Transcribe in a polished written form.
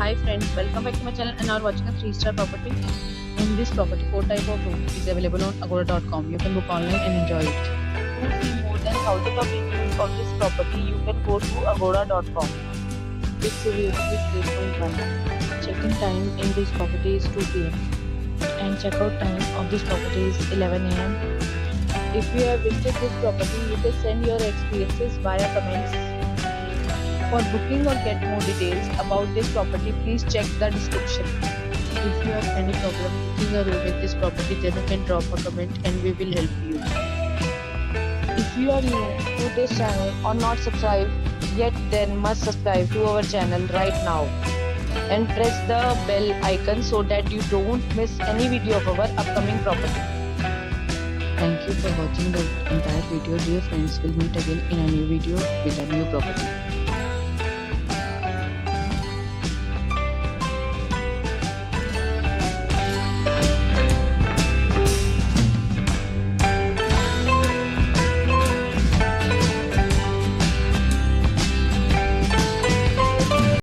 Hi friends, welcome back to my channel and now watching a 3-star property. In this property, 4 type of room is available on agoda.com. You can book online and enjoy it. To see more than thousands of reviews of this property, you can go to agoda.com. Its review is 8.1. Check-in time in this property is 2 p.m. and check-out time of this property is 11 a.m. If you have visited this property, you can send your experiences via comments. For booking or get more details about this property, please check the description. If you have any problem booking a room in this property, then you can drop a comment and we will help you. If you are new to this channel or not subscribed yet, then must subscribe to our channel right now and press the bell icon so that you don't miss any video of our upcoming property. Thank you for watching the entire video. Dear friends, we'll meet again in a new video with a new property.